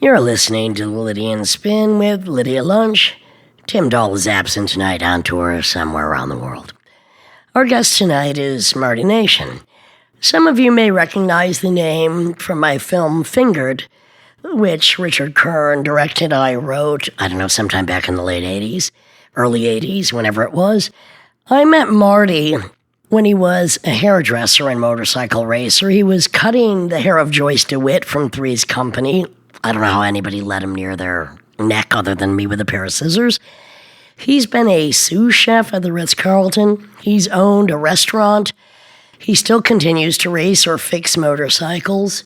You're listening to Lydia and Spin with Lydia Lunch. Tim Dahl is absent tonight on tour somewhere around the world. Our guest tonight is Marty Nation. Some of you may recognize the name from my film Fingered, which Richard Kern directed. I wrote, sometime back in the late 80s, early 80s, whenever it was. I met Marty when he was a hairdresser and motorcycle racer. He was cutting the hair of Joyce Dewitt from Three's Company. I don't know how anybody let him near their neck other than me with a pair of scissors. He's been a sous chef at the Ritz Carlton. He's owned a restaurant. He still continues to race or fix motorcycles.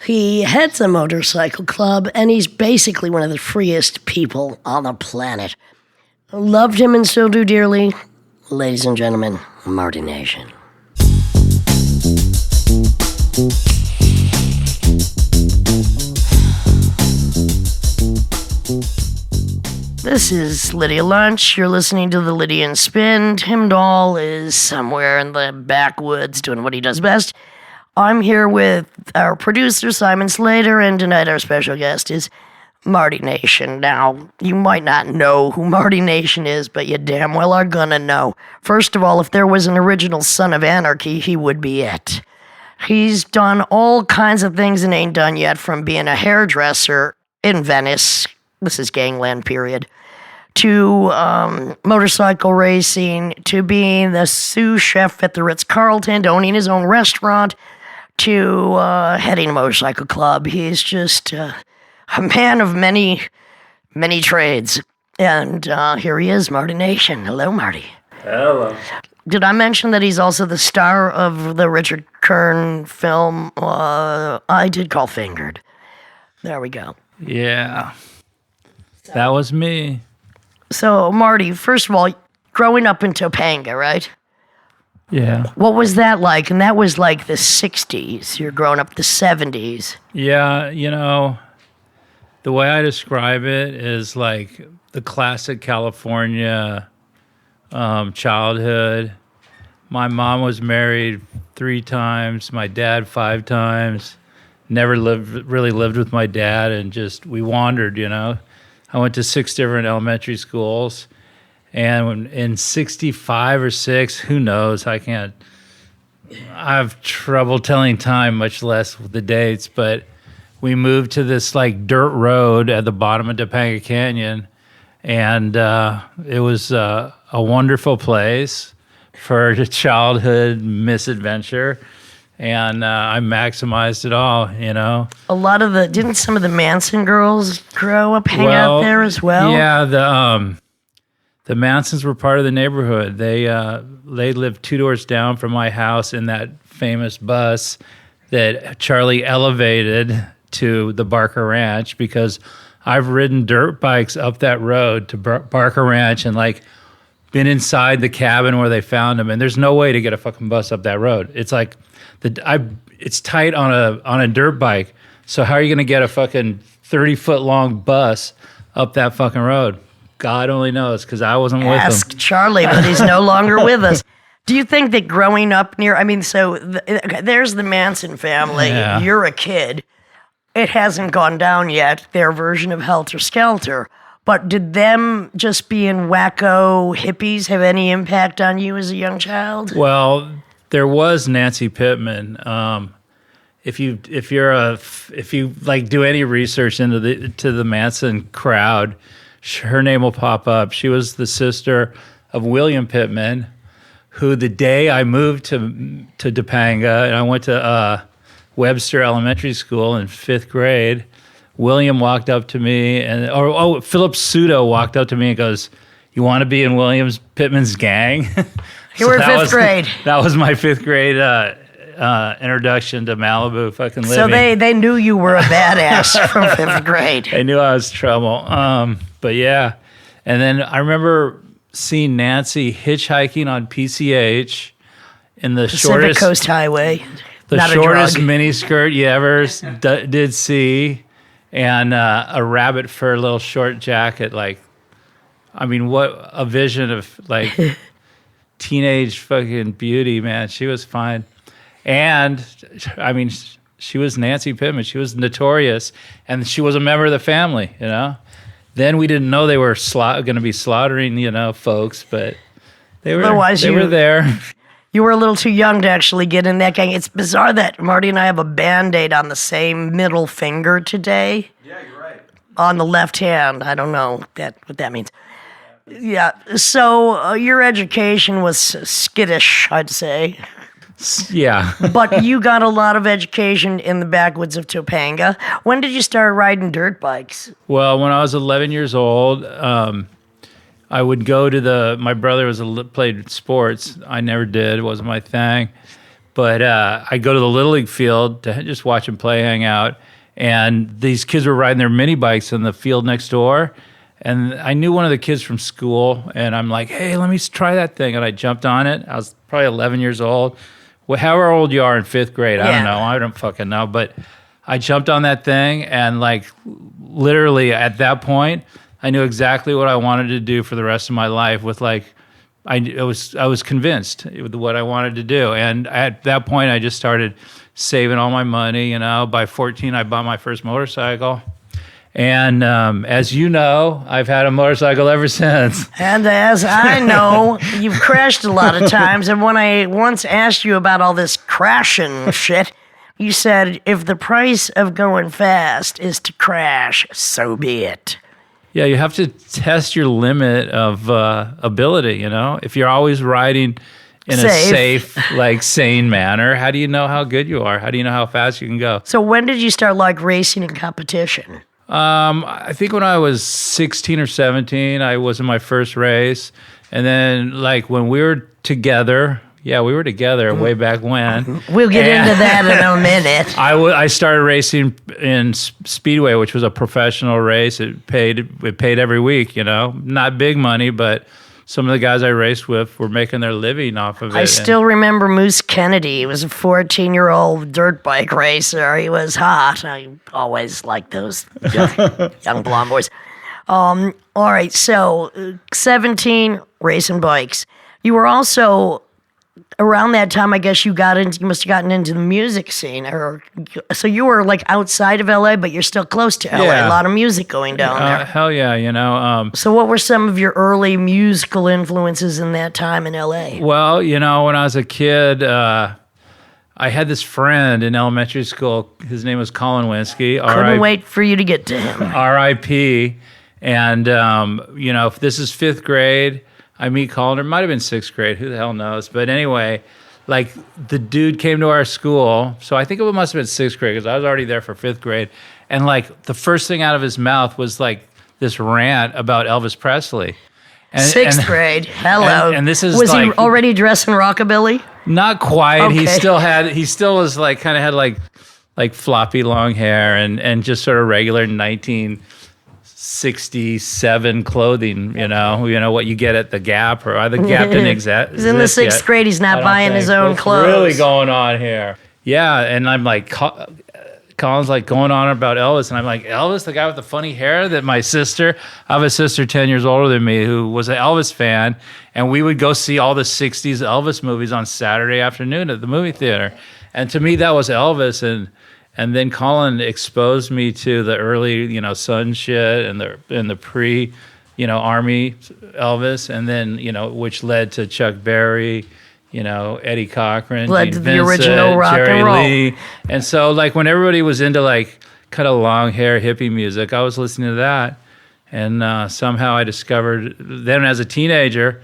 He heads a motorcycle club, and he's basically one of the freest people on the planet. Loved him and still do dearly. Ladies and gentlemen, Marty Nation. This is Lydia Lunch. You're listening to the Lydia and Spin. Tim Dahl is somewhere in the backwoods doing what he does best. I'm here with our producer, Simon Slater, and tonight our special guest is Marty Nation. Now, you might not know who Marty Nation is, but you damn well are gonna know. First of all, if there was an original Son of Anarchy, he would be it. He's done all kinds of things and ain't done yet, from being a hairdresser in Venice, this is gangland period, to motorcycle racing, to being the sous chef at the Ritz Carlton, to owning his own restaurant, to heading a motorcycle club. He's just a man of many, many trades. And here he is, Marty Nation. Hello, Marty. Hello. Did I mention that he's also the star of the Richard Kern film I did call Fingered? There we go. Yeah. That was me. So, Marty, first of all, growing up in Topanga, right? Yeah. What was that like? And that was like the 60s. You're growing up the 70s. Yeah, the way I describe it is like the classic California childhood. My mom was married 3 times, my dad 5 times. Never really lived with my dad, and we wandered, I went to 6 different elementary schools, and in 65 or 6, who knows? I have trouble telling time, much less with the dates, but we moved to this like dirt road at the bottom of Topanga Canyon, and it was a wonderful place for a childhood misadventure. And I maximized it all, A lot of didn't some of the Manson girls grow up, hang out there as well? Yeah, the Mansons were part of the neighborhood. They lived 2 doors down from my house in that famous bus that Charlie elevated to the Barker Ranch, because I've ridden dirt bikes up that road to Barker Ranch and been inside the cabin where they found him, and there's no way to get a fucking bus up that road. It's like it's tight on a dirt bike. So how are you going to get a fucking 30-foot long bus up that fucking road? God only knows, because I wasn't with him. Ask Charlie, but he's no longer with us. Do you think that growing up near, there's the Manson family. Yeah. You're a kid. It hasn't gone down yet, their version of Helter Skelter. But did them just being wacko hippies have any impact on you as a young child? Well, there was Nancy Pittman. If you do any research into the Manson crowd, her name will pop up. She was the sister of William Pittman, who the day I moved to Topanga and I went to Webster Elementary School in 5th grade, William walked up to me Philip Sudo walked up to me and goes, "You want to be in William Pittman's gang?" You were in 5th grade. That was my 5th grade introduction to Malibu fucking living. So they knew you were a badass from 5th grade. They knew I was trouble. But yeah. And then I remember seeing Nancy hitchhiking on PCH in the Pacific shortest Coast Highway. The shortest miniskirt you ever did see, and a rabbit fur little short jacket. What a vision of teenage fucking beauty, man. She was fine. And She was Nancy Pittman. She was notorious, and she was a member of the family, you know. Then we didn't know they were going to be slaughtering, you know, folks, but they were there. You were a little too young to actually get in that gang. It's bizarre that Marty and I have a Band-Aid on the same middle finger today. Yeah, you're right. On the left hand. I don't know what that means. Yeah, so your education was skittish, I'd say. Yeah. But you got a lot of education in the backwoods of Topanga. When did you start riding dirt bikes? Well, when I was 11 years old, I would go to my brother played sports. I never did. It wasn't my thing. But I'd go to the Little League field to just watch them play, hang out. And these kids were riding their mini bikes in the field next door. And I knew one of the kids from school. And I'm like, hey, let me try that thing. And I jumped on it. I was probably 11 years old. Well, however old you are in 5th grade, I don't know. I don't fucking know. But I jumped on that thing. And like literally at that point, I knew exactly what I wanted to do for the rest of my life with like, I was convinced with what I wanted to do. And at that point, I just started saving all my money. You know, by 14, I bought my first motorcycle. And as you know, I've had a motorcycle ever since. And as I know, you've crashed a lot of times. And when I once asked you about all this crashing shit, you said, if the price of going fast is to crash, so be it. Yeah, you have to test your limit of ability, you know? If you're always riding in a safe, like sane manner, how do you know how good you are? How do you know how fast you can go? So when did you start like racing in competition? I think when I was 16 or 17, I was in my first race. And then like when we were together, we were together way back when. We'll get into that in a minute. I started racing in Speedway, which was a professional race. It paid every week, you know. Not big money, but some of the guys I raced with were making their living off of it. I still remember Moose Kennedy. He was a 14-year-old dirt bike racer. He was hot. I always liked those young blonde boys. All right, so 17, racing bikes. You were also, around that time, I guess you must have gotten into the music scene. So you were like outside of LA, but you're still close to LA. Yeah. A lot of music going down there. Hell yeah, you know. So what were some of your early musical influences in that time in LA? Well, you know, when I was a kid, I had this friend in elementary school. His name was Colin Winsky. Couldn't wait for you to get to him. R.I.P. And, you know, if this is 5th grade, I meet Colin. It might have been 6th grade. Who the hell knows? But anyway, like the dude came to our school. So I think it must have been 6th grade because I was already there for 5th grade. And like the first thing out of his mouth was like this rant about Elvis Presley. And, 6th grade. Hello. And this is was like, he already dressing rockabilly? Not quite. Okay. He still was like kind of had like floppy long hair and just sort of regular 1967 clothing, you know what you get at the Gap or the Gap didn't exist. He's in the 6th grade. He's not buying his own What's clothes. really going on here? Yeah, and I'm like, Colin's like going on about Elvis, and I'm like, Elvis, the guy with the funny hair that I have a sister 10 years older than me who was an Elvis fan, and we would go see all the 60s Elvis movies on Saturday afternoon at the movie theater. And to me, that was Elvis, and then Colin exposed me to the early, you know, Sun shit and the pre, you know, Army Elvis, and then, you know, which led to Chuck Berry, you know, Eddie Cochran, led Gene to the Vincent, original rock Jerry and roll. Lee. And so, like, when everybody was into like kind of long hair hippie music, I was listening to that, and somehow I discovered. Then, as a teenager,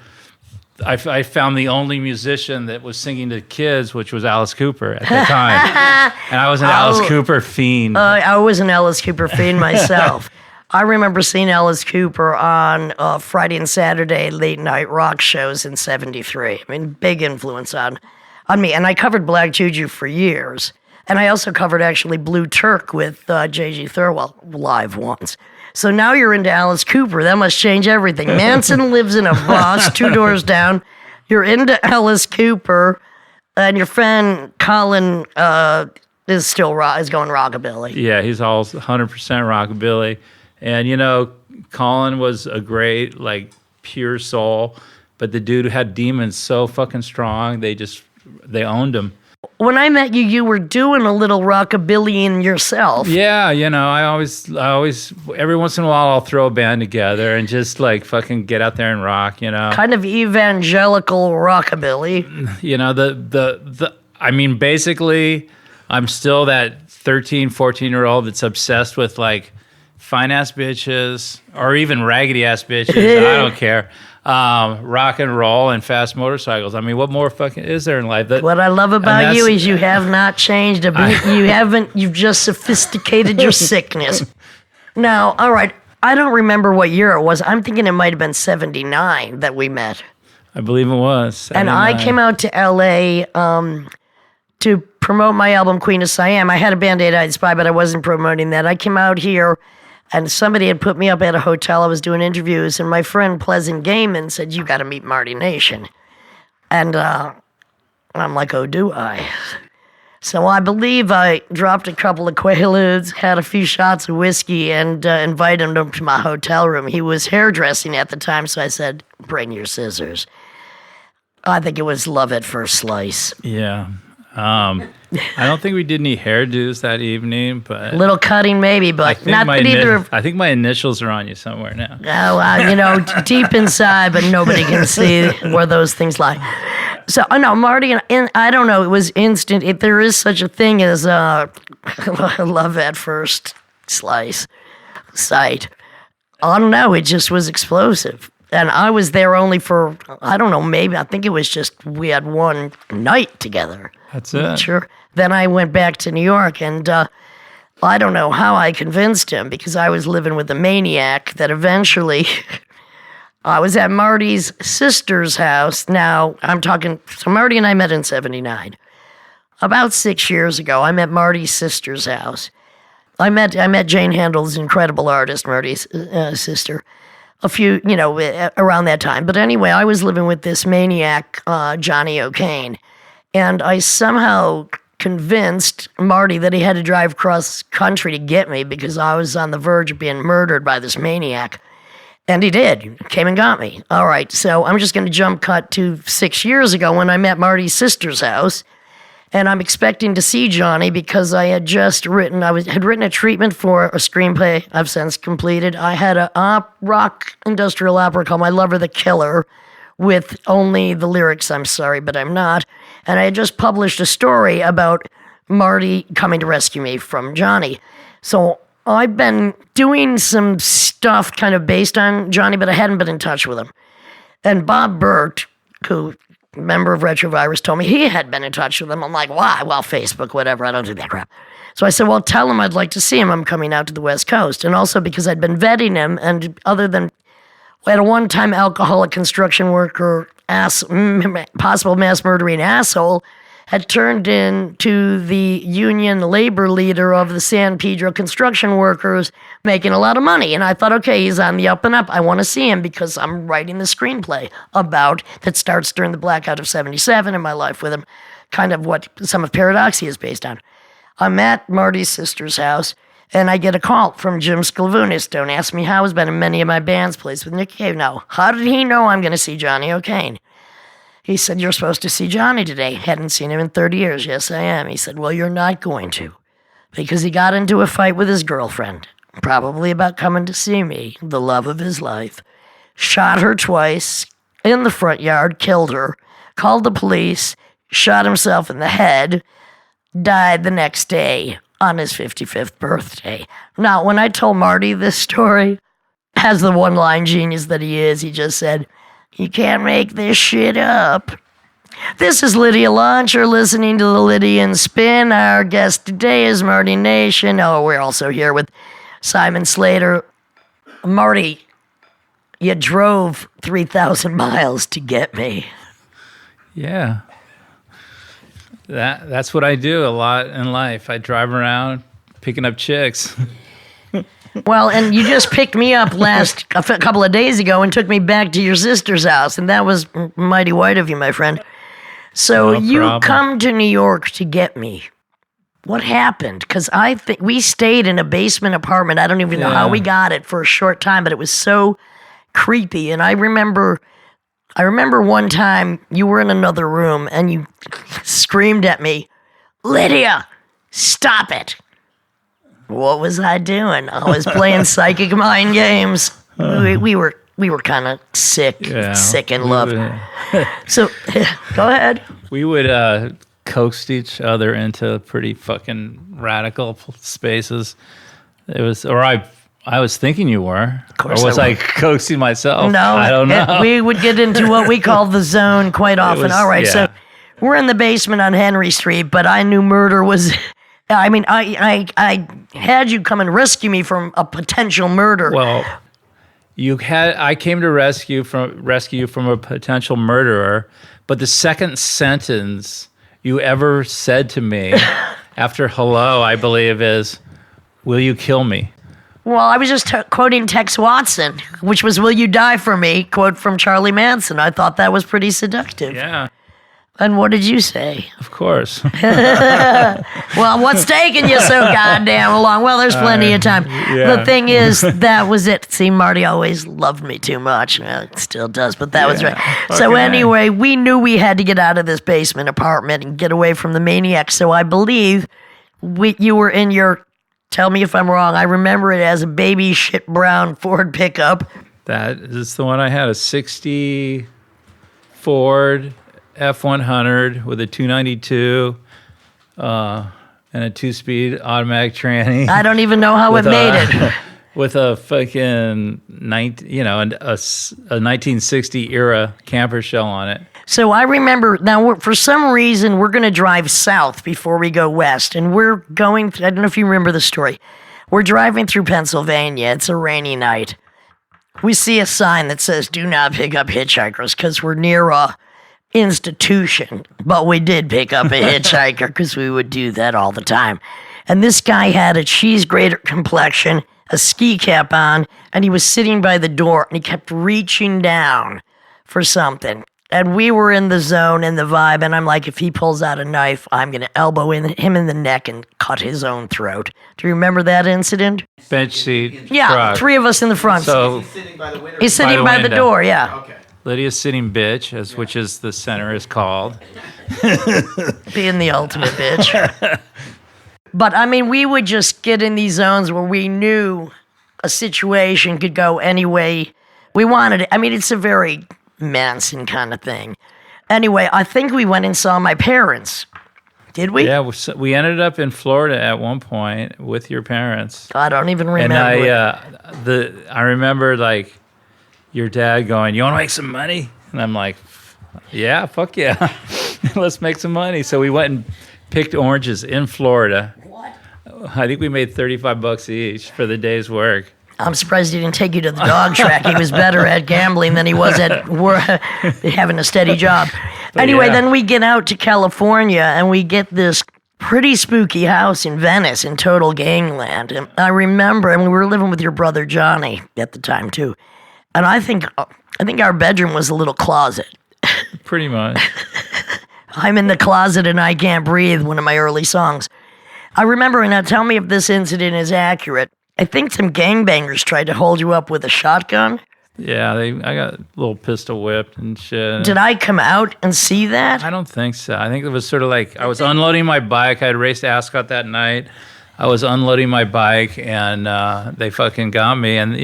I found the only musician that was singing to kids, which was Alice Cooper at the time. And I was an Alice Cooper fiend. I was an Alice Cooper fiend myself. I remember seeing Alice Cooper on Friday and Saturday late night rock shows in '73. I mean, big influence on me. And I covered Black Juju for years. And I also covered actually Blue Turk with J.G. Thirlwell live once. So now you're into Alice Cooper. That must change everything. Manson lives in a bus 2 doors down. You're into Alice Cooper, and your friend Colin is going rockabilly. Yeah, he's all 100% rockabilly. And, you know, Colin was a great, like, pure soul, but the dude had demons so fucking strong, they owned him. when I met you, you were doing a little rockabilly in yourself. Yeah, I always, every once in a while, I'll throw a band together and just like fucking get out there and rock, Kind of evangelical rockabilly. Basically, I'm still that 13, 14-year-old that's obsessed with like fine ass bitches or even raggedy ass bitches. I don't care. Rock and roll and fast motorcycles. I mean, what more fucking is there in life? What I love about you is you have not changed a bit. You've just sophisticated your sickness. Now, all right, I don't remember what year it was. I'm thinking it might have been 79 that we met. I believe it was. 79. And I came out to L.A. To promote my album, Queen of Siam. I had a band, Eight-Eyed Spy, but I wasn't promoting that. I came out here, and somebody had put me up at a hotel. I was doing interviews, and my friend Pleasant Gaiman said, "You got to meet Marty Nation." And I'm like, "Oh, do I?" So I believe I dropped a couple of Quaaludes, had a few shots of whiskey, and invited him to my hotel room. He was hairdressing at the time, so I said, "Bring your scissors." I think it was love at first slice. Yeah. I don't think we did any hairdos that evening, but... A little cutting maybe, but not that either... I think my initials are on you somewhere now. Oh, deep inside, but nobody can see where those things lie. So, no, Marty, and I don't know, it was instant. If there is such a thing as love at first sight. I don't know, it just was explosive. And I was there only for, I don't know, maybe, I think it was just, we had one night together. That's it. Sure. Then I went back to New York, and I don't know how I convinced him, because I was living with a maniac that eventually, I was at Marty's sister's house. Now, so Marty and I met in 79. About 6 years ago, I'm at Marty's sister's house. I met Jane Handel's incredible artist, Marty's sister, a few, around that time. But anyway, I was living with this maniac, Johnny O'Kane. And I somehow convinced Marty that he had to drive cross country to get me because I was on the verge of being murdered by this maniac. And he did. He came and got me. All right, so I'm just going to jump cut to 6 years ago when I met Marty's sister's house. And I'm expecting to see Johnny because I had just written a treatment for a screenplay I've since completed. I had a rock industrial opera called My Lover the Killer with only the lyrics, "I'm sorry, but I'm not." And I had just published a story about Marty coming to rescue me from Johnny. So I've been doing some stuff kind of based on Johnny, but I hadn't been in touch with him. And Bob Burt, who... member of Retrovirus, told me he had been in touch with him. I'm like, why? Well, Facebook, whatever. I don't do that crap. So I said, well, tell him I'd like to see him. I'm coming out to the West Coast. And also because I'd been vetting him, and other than we had a one-time alcoholic construction worker, possible mass murdering asshole, had turned into the union labor leader of the San Pedro construction workers, making a lot of money. And I thought, okay, he's on the up and up. I want to see him because I'm writing the screenplay that starts during the blackout of 77 in my life with him, kind of what some of Paradoxia is based on. I'm at Marty's sister's house, and I get a call from Jim Sclavunis. Don't ask me how. He's been in many of my bands, plays with Nick Cave now. How did he know I'm going to see Johnny O'Kane? He said, you're supposed to see Johnny today. Hadn't seen him in 30 years. Yes, I am. He said, well, you're not going to. Because he got into a fight with his girlfriend, probably about coming to see me, the love of his life. Shot her twice in the front yard, killed her, called the police, shot himself in the head, died the next day on his 55th birthday. Now, when I told Marty this story, as the one-line genius that he is, he just said, you can't make this shit up. This is Lydia Lunch. You're listening to the Lydian Spin. Our guest today is Marty Nation. Oh, we're also here with Simon Slater. Marty, you drove 3,000 miles to get me. Yeah. That's what I do a lot in life. I drive around picking up chicks. Well, and you just picked me up a couple of days ago and took me back to your sister's house, and that was mighty white of you, my friend. So you come to New York to get me. What happened? Because I think we stayed in a basement apartment. I don't even know how we got it for a short time, but it was so creepy. And I remember one time you were in another room and you screamed at me Lydia, stop it. What was I doing? I was playing psychic mind games. We were kind of sick in love. So, go ahead. We would coax each other into pretty fucking radical spaces. It was, or I was thinking you were. Of course or was I coaxing myself? No, I don't know. We would get into what we call the zone quite often. All right, so we're in the basement on Henry Street, but I knew murder was. I mean, I had you come and rescue me from a potential murder. Well, I came to rescue you from a potential murderer, but the second sentence you ever said to me after hello, I believe, is, "Will you kill me?" Well, I was just quoting Tex Watson, which was, "Will you die for me?" Quote from Charlie Manson. I thought that was pretty seductive. Yeah. And what did you say? Of course. Well, what's taking you so goddamn long? Well, there's plenty of time. Yeah. The thing is, that was it. See, Marty always loved me too much. Well, it still does, but that was right. So anyway, we knew we had to get out of this basement apartment and get away from the maniac. So I believe you were in your, tell me if I'm wrong, I remember it as a baby shit brown Ford pickup. That is the one I had, a 60 Ford F100 with a 292 and a 2-speed automatic tranny. I don't even know how it made it. With a fucking a 1960 era camper shell on it. So I remember, now for some reason, we're going to drive south before we go west. And we're going, I don't know if you remember the story. We're driving through Pennsylvania. It's a rainy night. We see a sign that says, "Do not pick up hitchhikers," because we're near a institution. But we did pick up a hitchhiker because we would do that all the time. And this guy had a cheese grater complexion, a ski cap on, and he was sitting by the door, and he kept reaching down for something. And we were in the zone and the vibe, and I'm like, if he pulls out a knife, I'm going to elbow him in the neck and cut his own throat. Do you remember that incident? Bench seat. Yeah, truck. 3 of us in the front. So He's sitting by the window. he's sitting by the door, yeah. Okay. Lydia's sitting bitch, which is the center is called. Being the ultimate bitch. But, I mean, we would just get in these zones where we knew a situation could go any way we wanted it. I mean, it's a very Manson kind of thing. Anyway, I think we went and saw my parents. Did we? Yeah, we ended up in Florida at one point with your parents. I don't even remember. And I remember, like, your dad going, "You want to make some money?" And I'm like, "Yeah, fuck yeah. Let's make some money." So we went and picked oranges in Florida. What? I think we made $35 each for the day's work. I'm surprised he didn't take you to the dog track. He was better at gambling than he was at having a steady job. Anyway, then we get out to California and we get this pretty spooky house in Venice in total gangland. And I remember, and we were living with your brother Johnny at the time too. And I think our bedroom was a little closet. Pretty much. I'm in the closet and I can't breathe, one of my early songs. I remember, and now tell me if this incident is accurate, I think some gangbangers tried to hold you up with a shotgun. Yeah, I got a little pistol whipped and shit. Did I come out and see that? I don't think so. I think it was sort of like I was unloading my bike. I had raced Ascot that night. I was unloading my bike and they fucking got me. And,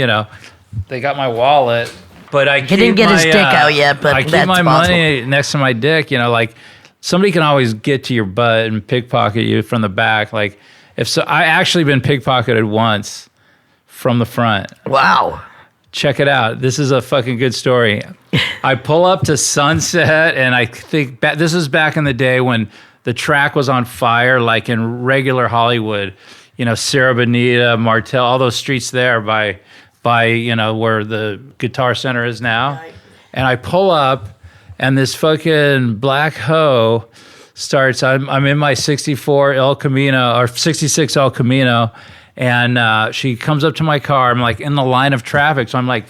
they got my wallet. But I He didn't get his dick out yet, but I keep that's my possible. money next to my dick. Like somebody can always get to your butt and pickpocket you from the back. Like I actually been pickpocketed once from the front. Wow. Check it out. This is a fucking good story. I pull up to Sunset, and I think this is back in the day when the track was on fire, like in regular Hollywood. Sierra Bonita, Martel, all those streets there by where the Guitar Center is now. Right. And I pull up, and this fucking black hoe starts. I'm in my 64 El Camino or 66 El Camino. And she comes up to my car. I'm like in the line of traffic. So I'm like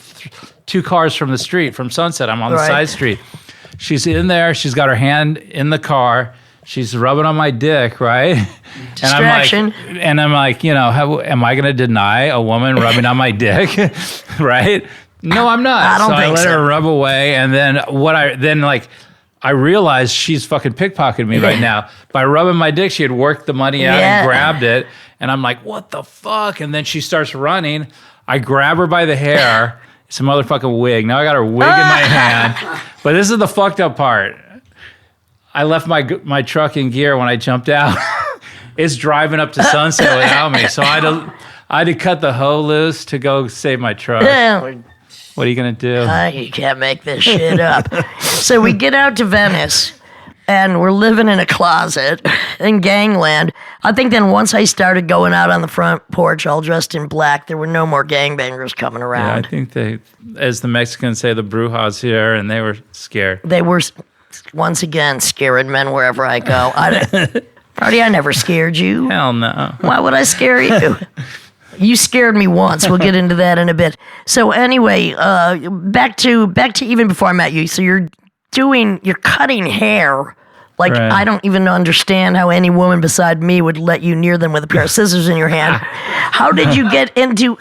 2 cars from the street, from Sunset. I'm on the side street. She's in there. She's got her hand in the car. She's rubbing on my dick, right? Distraction. And I'm like, am I going to deny a woman rubbing on my dick? Right? No, I'm not. I don't think I let so. her rub away. And then I realized she's fucking pickpocketing me right now. By rubbing my dick, she had worked the money out and grabbed it. And I'm like, what the fuck? And then she starts running. I grab her by the hair. It's a motherfucking wig. Now I got her wig in my hand. But this is the fucked up part. I left my truck in gear when I jumped out. It's driving up to Sunset without me. So I had to cut the hoe loose to go save my truck. What are you going to do? You can't make this shit up. So we get out to Venice, and we're living in a closet in gangland. I think then once I started going out on the front porch all dressed in black, there were no more gangbangers coming around. Yeah, I think they, as the Mexicans say, the brujas here, and they were scared. They were, once again, scaring men wherever I go. Marty, I never scared you. Hell no. Why would I scare you? You scared me once. We'll get into that in a bit. So anyway, back to even before I met you. So you're cutting hair. Like, right. I don't even understand how any woman beside me would let you near them with a pair of scissors in your hand. How did you get into,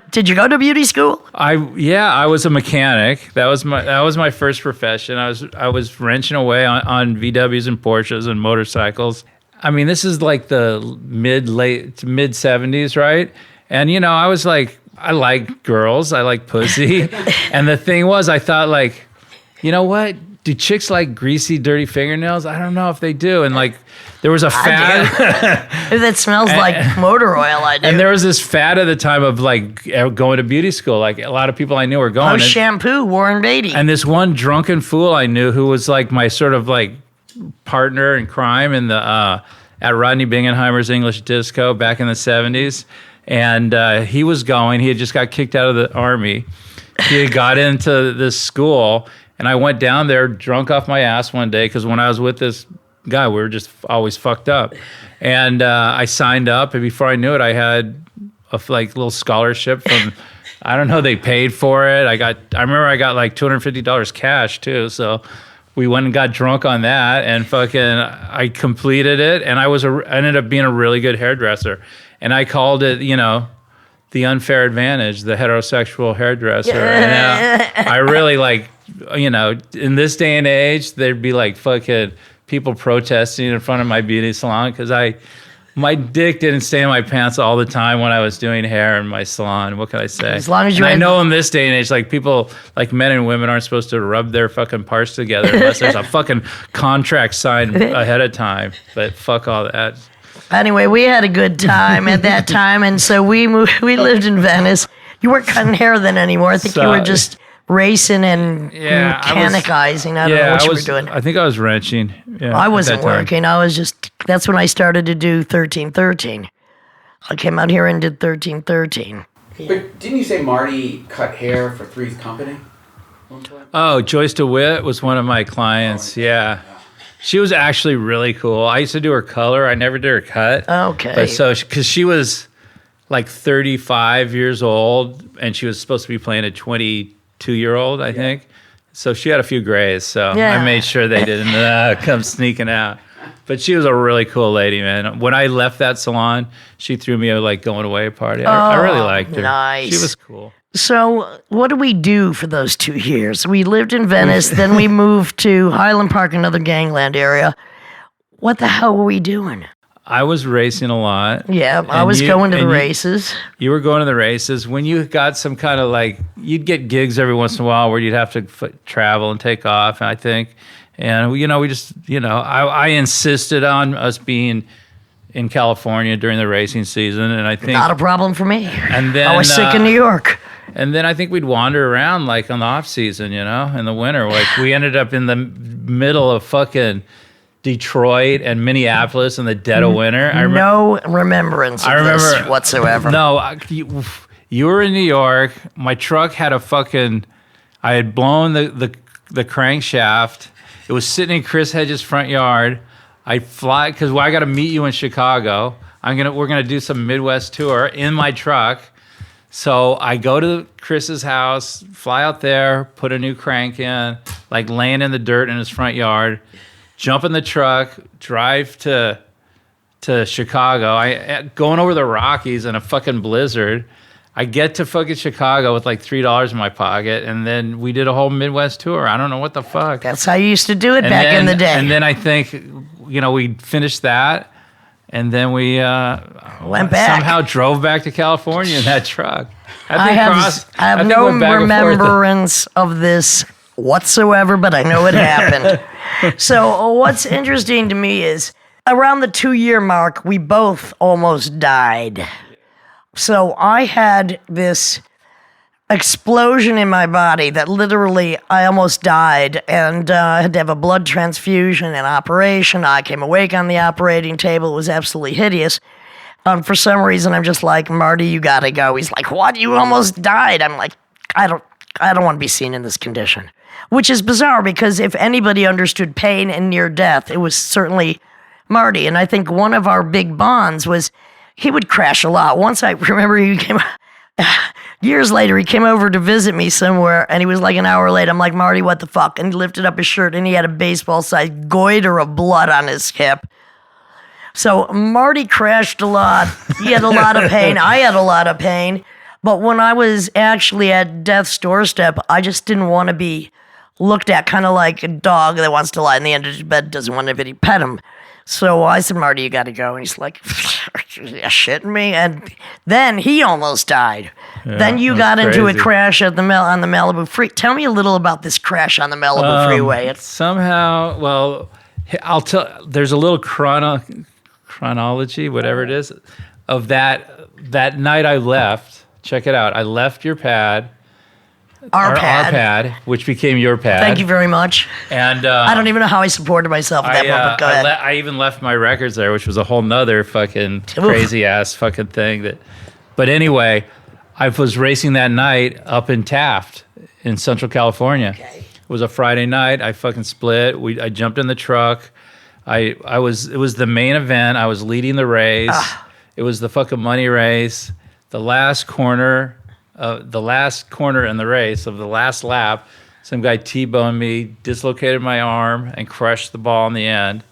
did you go to beauty school? I was a mechanic. That was my first profession. I was wrenching away on VWs and Porsches and motorcycles. I mean, this is like the mid 70s, right? And, I was like, I like girls. I like pussy. And the thing was, I thought like, you know what? Do chicks like greasy, dirty fingernails? I don't know if they do. And like, there was a fad. If that smells like motor oil, I do. And there was this fad at the time of like going to beauty school. Like a lot of people I knew were going. Shampoo, Warren Beatty. And this one drunken fool I knew who was like my sort of like partner in crime in the at Rodney Bingenheimer's English Disco back in the 70s. And he was going. He had just got kicked out of the army. He had got into this school. And I went down there drunk off my ass one day because when I was with this guy, we were just always fucked up. And I signed up, and before I knew it, I had a little scholarship from, I don't know, they paid for it. I remember I got like $250 cash too. So we went and got drunk on that, and fucking I completed it. And I ended up being a really good hairdresser. And I called it, the unfair advantage, the heterosexual hairdresser. And I really like, in this day and age, there'd be like fucking people protesting in front of my beauty salon because my dick didn't stay in my pants all the time when I was doing hair in my salon. What can I say? As long as you, I know in this day and age, like people, like men and women, aren't supposed to rub their fucking parts together unless there's a fucking contract signed ahead of time. But fuck all that. Anyway, we had a good time at that time, and so we lived in Venice. You weren't cutting hair then anymore. I think you were just racing and mechanicizing. I don't know what you were doing. I think I was wrenching. Yeah, I wasn't working. That's when I started to do 1313. I came out here and did 1313. But didn't you say Marty cut hair for Three's Company? Oh, Joyce Dewitt was one of my clients. Yeah. She was actually really cool. I used to do her color. I never did her cut. Okay. But because she was like 35 years old, and she was supposed to be playing a 22-year-old, I think. So she had a few grays. So I made sure they didn't come sneaking out. But she was a really cool lady, man. When I left that salon, she threw me a going away party. I really liked her. Nice. She was cool. So what did we do for those 2 years? We lived in Venice, then we moved to Highland Park, another gangland area. What the hell were we doing? I was racing a lot. Yeah, I was going to the races. You were going to the races. When you got some kind of you'd get gigs every once in a while where you'd have to travel and take off, I think. And, we just, I insisted on us being in California during the racing season. And I think. Not a problem for me. And then. I was sick in New York. And then I think we'd wander around on the off season, in the winter. We ended up in the middle of fucking Detroit and Minneapolis in the dead of winter. No remembrance of this whatsoever. No, you were in New York. My truck had I had blown the crankshaft. It was sitting in Chris Hedges' front yard. I fly because I got to meet you in Chicago. We're gonna do some Midwest tour in my truck. So I go to Chris's house, fly out there, put a new crank in, laying in the dirt in his front yard, jump in the truck, drive to Chicago. Going over the Rockies in a fucking blizzard. I get to fucking Chicago with like $3 in my pocket, and then we did a whole Midwest tour. I don't know what the fuck. That's how you used to do it back in the day. And then I think, we finished that, and then we went back. Somehow drove back to California in that truck. I have no remembrance of this whatsoever, but I know it happened. So what's interesting to me is around the 2-year mark, we both almost died. So I had this explosion in my body that literally I almost died, and I had to have a blood transfusion and operation. I came awake on the operating table. It was absolutely hideous. For some reason, I'm just like, Marty, you gotta go. He's like, what? You almost died. I'm like, I don't want to be seen in this condition. Which is bizarre, because if anybody understood pain and near death, it was certainly Marty. And I think one of our big bonds was he would crash a lot. Once I remember years later, he came over to visit me somewhere, and he was like an hour late. I'm like, Marty, what the fuck? And he lifted up his shirt, and he had a baseball-sized goiter of blood on his hip. So Marty crashed a lot. He had a lot of pain. I had a lot of pain. But when I was actually at death's doorstep, I just didn't want to be looked at kind of like a dog that wants to lie in the end of his bed, doesn't want anybody to pet him. So I said, Marty, you got to go. And he's like, you're shitting me? And then he almost died. Yeah, then you got into a crash at on the Malibu Freeway. Tell me a little about this crash on the Malibu Freeway. Somehow, well, I'll tell. There's a little chronology, whatever it is, of that night I left. Check it out. I left your pad. Our pad, which became your pad. Thank you very much. And I don't even know how I supported myself at that moment. Go ahead. I even left my records there, which was a whole nother fucking crazy ass fucking thing. But anyway, I was racing that night up in Taft in Central California. Okay. It was a Friday night. I fucking split. I jumped in the truck. It was the main event. I was leading the race. It was the fucking money race. The last corner in the race of the last lap, some guy T-boned me, dislocated my arm, and crushed the ball in the end.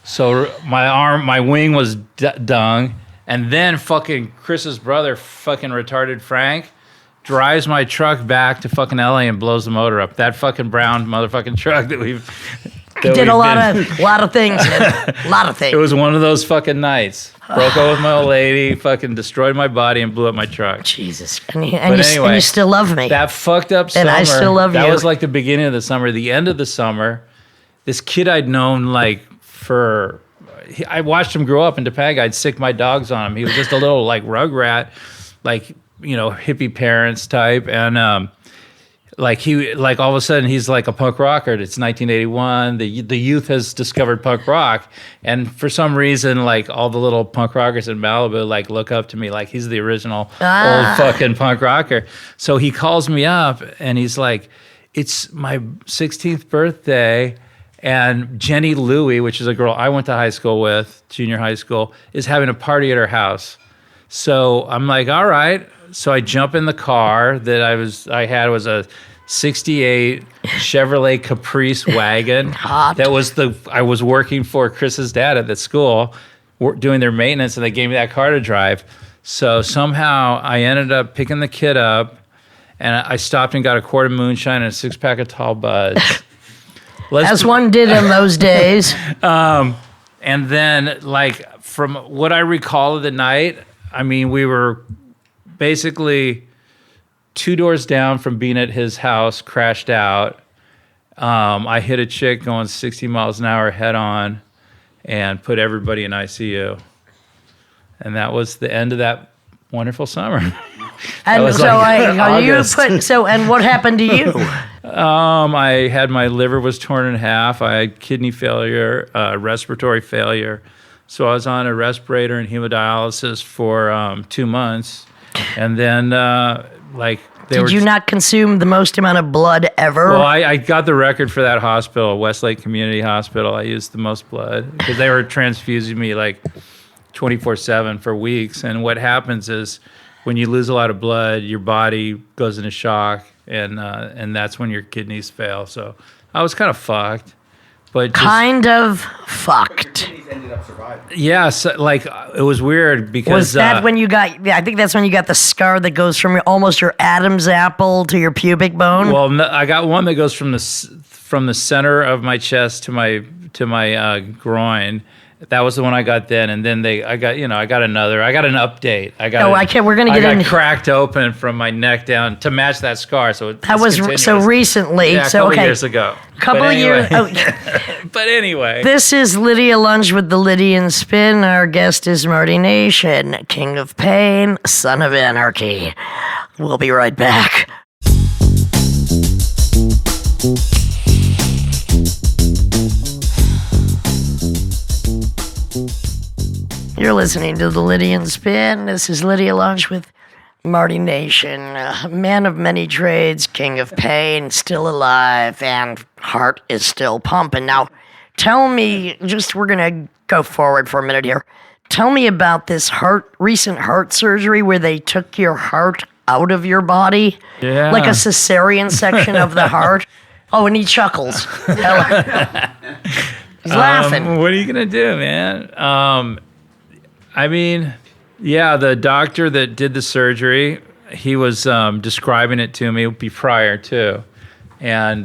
So my wing was dung, and then fucking Chris's brother, fucking retarded Frank, drives my truck back to fucking LA and blows the motor up. That fucking brown motherfucking truck that we've... Did a lot of things. A lot of things. It was one of those fucking nights. Broke up with my old lady, fucking destroyed my body, and blew up my truck. Jesus. And you still love me. That fucked up summer. And I still love you. That was like the beginning of the summer. The end of the summer, this kid I'd known I watched him grow up in Topanga. I'd sick my dogs on him. He was just a little like rugrat, like, hippie parents type. And all of a sudden he's like a punk rocker. It's 1981. The youth has discovered punk rock, and for some reason, like all the little punk rockers in Malibu, like look up to me like he's the original old fucking punk rocker. So he calls me up and he's like, "It's my 16th birthday, and Jenny Louie, which is a girl I went to high school with, junior high school, is having a party at her house." So I'm like, all right. So I jump in the car that I had was a 68 Chevrolet Caprice wagon. That was I was working for Chris's dad at the school, doing their maintenance, and they gave me that car to drive. So somehow I ended up picking the kid up, and I stopped and got a quart of moonshine and a 6-pack of tall buds. As one did in those days. And then, like, from what I recall of the night, I mean, we were basically 2 doors down from being at his house, crashed out. I hit a chick going 60 miles an hour head on and put everybody in ICU. And that was the end of that wonderful summer. And so and what happened to you? I had my liver was torn in half. I had kidney failure, respiratory failure. So I was on a respirator and hemodialysis for 2 months. And then, Did you not consume the most amount of blood ever? Well, I got the record for that hospital, Westlake Community Hospital. I used the most blood because they were transfusing me like 24/7 for weeks. And what happens is when you lose a lot of blood, your body goes into shock, and that's when your kidneys fail. So I was kind of fucked. but just, kind of fucked. Kidneys ended up surviving. yeah, so, like it was weird because Was that when you got? Yeah, I think that's when you got the scar that goes from almost your Adam's apple to your pubic bone. Well, no, I got one that goes from the center of my chest to my groin. That was the one I got then, and then I got an update. We're gonna get in. Cracked open from my neck down to match that scar. So that was so recently. Yeah, a couple years ago. Years. Oh. But anyway, this is Lydia Lunch with the Lydian Spin. Our guest is Marty Nation, King of Pain, Son of Anarchy. We'll be right back. You're listening to the Lydian Spin. This is Lydia Lunch with Marty Nation, man of many trades, king of pain, still alive, and heart is still pumping. Now, tell me, we're going to go forward for a minute here. Tell me about this recent heart surgery where they took your heart out of your body. Yeah. Like a cesarean section of the heart. Oh, and he chuckles. He's laughing. What are you going to do, man? I mean, yeah, the doctor that did the surgery, he was describing it to me prior too. And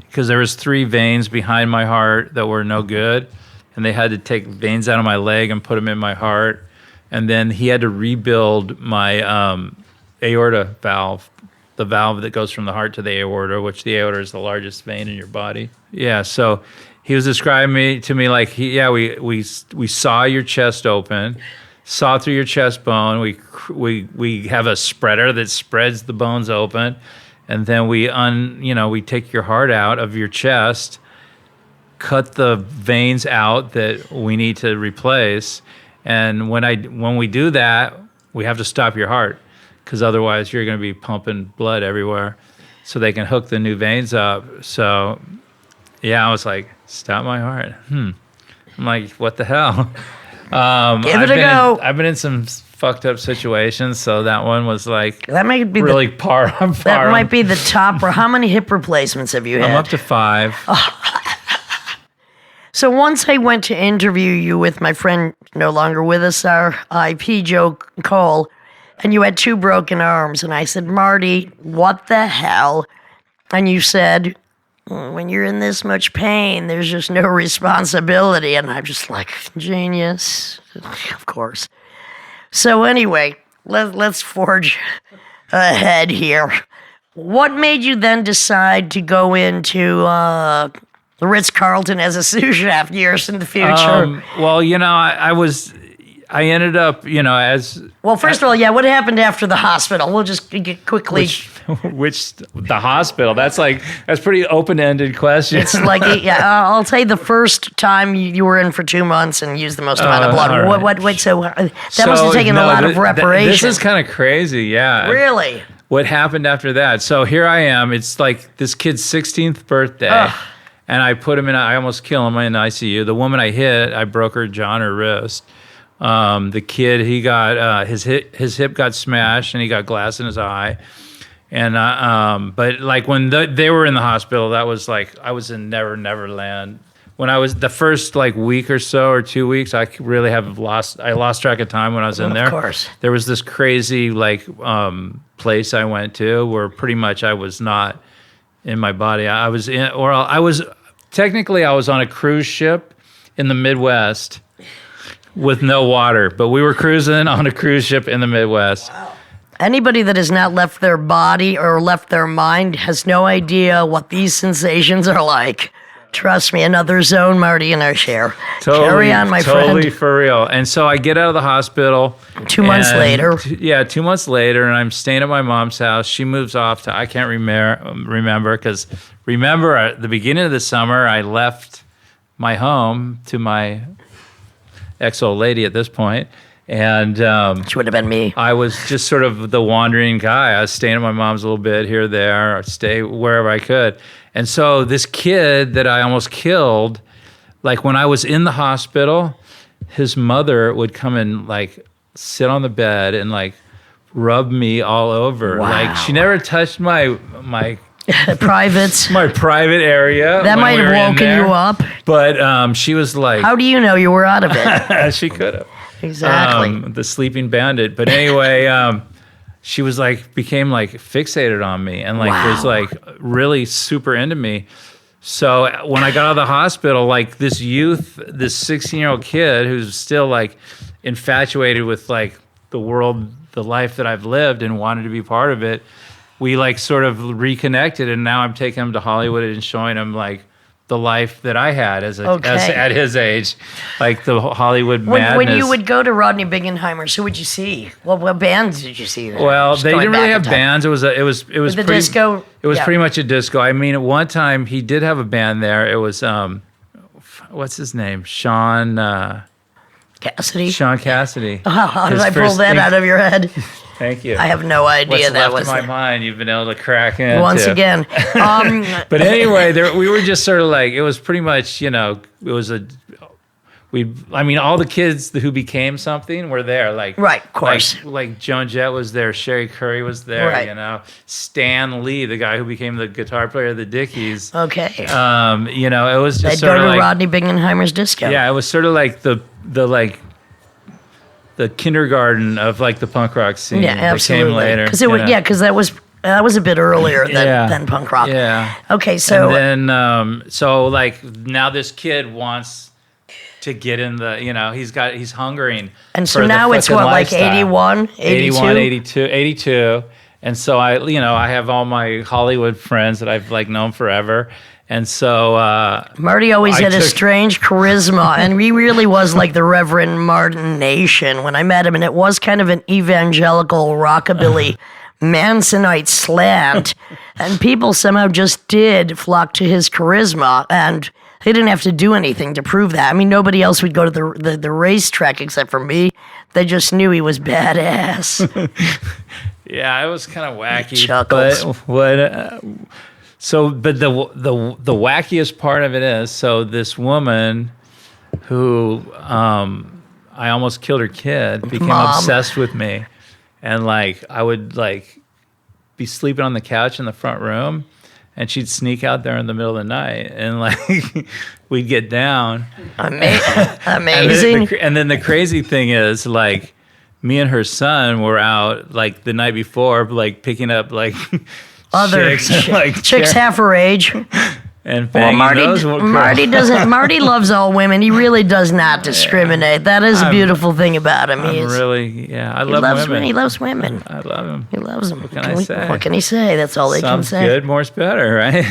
because there was 3 veins behind my heart that were no good, and they had to take veins out of my leg and put them in my heart. And then he had to rebuild my aorta valve, the valve that goes from the heart to the aorta, which the aorta is the largest vein in your body. Yeah, so he was describing to me like, we saw your chest open, saw through your chest bone. We have a spreader that spreads the bones open, and then we take your heart out of your chest, cut the veins out that we need to replace, and when we do that, we have to stop your heart because otherwise you're going to be pumping blood everywhere. So they can hook the new veins up. So yeah, I was like, stop my heart. I'm like, what the hell? Give it a go. I've been in some fucked up situations, so that one was like that might be really par. That might be the top. Or how many hip replacements have you had? I'm up to 5. So once I went to interview you with my friend, no longer with us, our IP Joe Cole, and you had 2 broken arms, and I said, Marty, what the hell? And you said, when you're in this much pain, there's just no responsibility. And I'm just like, genius. Of course. So anyway, let's forge ahead here. What made you then decide to go into the Ritz Carlton as a sous chef years in the future? Well, I ended up, as... Well, first of all, what happened after the hospital? We'll just get quickly... Which the hospital? That's pretty open-ended question. It's like, I'll say the first time you were in for 2 months and used the most amount of blood. Right. So that must have taken a lot of reparation. This is kind of crazy, yeah. Really? What happened after that? So here I am. It's like this kid's 16th birthday. And I put him I almost kill him in ICU. The woman I hit, I broke her jaw and her wrist. The kid, he got his hip got smashed and he got glass in his eye. And but like when they were in the hospital, that was like I was in Never Land. When I was the first like week or so or 2 weeks, I really lost track of time when I was in there. Of course, there was this crazy like place I went to where pretty much I was not in my body. I was technically I was on a cruise ship in the Midwest with no water, but we were cruising on a cruise ship in the Midwest. Wow. Anybody that has not left their body or left their mind has no idea what these sensations are like. Trust me, another zone, Marty, in our share. Carry on, my friend. Totally for real. And so I get out of the hospital. 2 months later. 2 months later, and I'm staying at my mom's house. She moves off to, I can't remember, because at the beginning of the summer, I left my home to my ex-old lady at this point. And which would have been me. I was just sort of the wandering guy. I was staying at my mom's a little bit here or there, or stay wherever I could. And so this kid that I almost killed, like when I was in the hospital, his mother would come and like sit on the bed and like rub me all over. Wow. Like she never touched my Privates. my private area. That when might we have were in woken there. you up. But she was like, How do you know you were out of it? she could have. Exactly. The sleeping bandit. But anyway, she was like, became like fixated on me and like was Wow. like really super into me. So when I got out of the hospital, like this 16-year-old kid who's still like infatuated with like the world, the life that I've lived and wanted to be part of it, we like sort of reconnected. And now I'm taking him to Hollywood and showing him like the life that I had as at his age, like the Hollywood madness. When you would go to Rodney Bingenheimer's, who would you see? What bands did you see there? Well, Just they going didn't really back have in time. bands. It was The pretty, disco. It was yeah. pretty much a disco. I mean, at one time he did have a band there. It was what's his name? Sean Cassidy. Cassidy. How did His I pull first that thing- out of your head? Thank you. I have no idea What's that left was in my there. mind, you've been able to crack into. Once again. But anyway, we were just sort of like, it was pretty much, it was all the kids who became something were there. Like, Right, of course. Like Joan Jett was there, Sherry Curry was there, Right. Stan Lee, the guy who became the guitar player of the Dickies. Okay. It was just They'd sort go of to like, Rodney Bingenheimer's disco. yeah, it was sort of like the kindergarten of like the punk rock scene. Yeah, absolutely. That came later. Because that was a bit earlier than punk rock. Yeah. Okay, so And then, so like now this kid wants to get in the, he's hungering. and so for the now it's fucking what, like lifestyle. 81, 82? 82. And so I have all my Hollywood friends that I've like known forever. And so, Marty always I had a took- strange charisma, and he really was like the Reverend Martin Nation when I met him, and it was kind of an evangelical rockabilly Mansonite slant, and people somehow just did flock to his charisma, and he didn't have to do anything to prove that. I mean, nobody else would go to the racetrack except for me. They just knew he was badass. yeah, it was kind of wacky. chuckles. But what? But the wackiest part of it is, so this woman who I almost killed her kid became Mom. obsessed with me, and like I would like be sleeping on the couch in the front room, and she'd sneak out there in the middle of the night, and like we'd get down. Amazing. And then the crazy thing is, like, me and her son were out like the night before, like picking up like Other chicks, like chicks half her age. and Well, banging those Marty doesn't. Marty loves all women. He really does not discriminate. That is a beautiful thing about him. I love women. He loves women. I love him. He loves them. What can I say? What can he say? That's all they can Sounds say. good, more's better, right?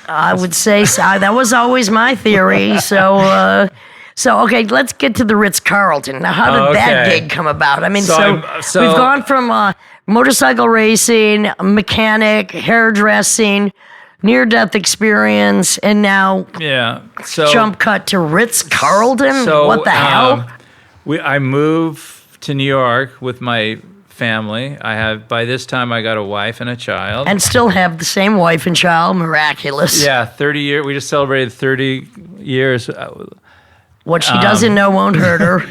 I would say so. That was always my theory. So okay, let's get to the Ritz Carlton. Now, how did that Okay. gig come about? I mean, So we've gone from motorcycle racing, mechanic, hairdressing, near-death experience, and now Yeah. So jump cut to Ritz Carlton. So What the hell? I moved to New York with my family. By this time I got a wife and a child. And still have the same wife and child. Miraculous. Yeah, 30 years. We just celebrated 30 years. What she doesn't know won't hurt her.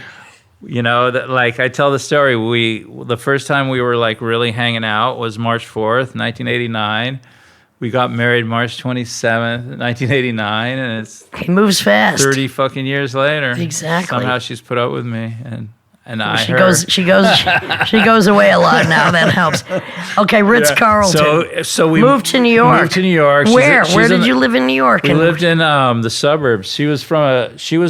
Like I tell the story, the first time we were like really hanging out was March 4th, 1989. We got married March 27th, 1989, and it's He moves fast. 30 fucking years later. Exactly. Somehow she's put up with me, and I She her. goes away a lot now. That helps. Okay, Ritz Carlton. So we moved to New York. Moved to New York. Where did you live in New York? We lived in the suburbs. She was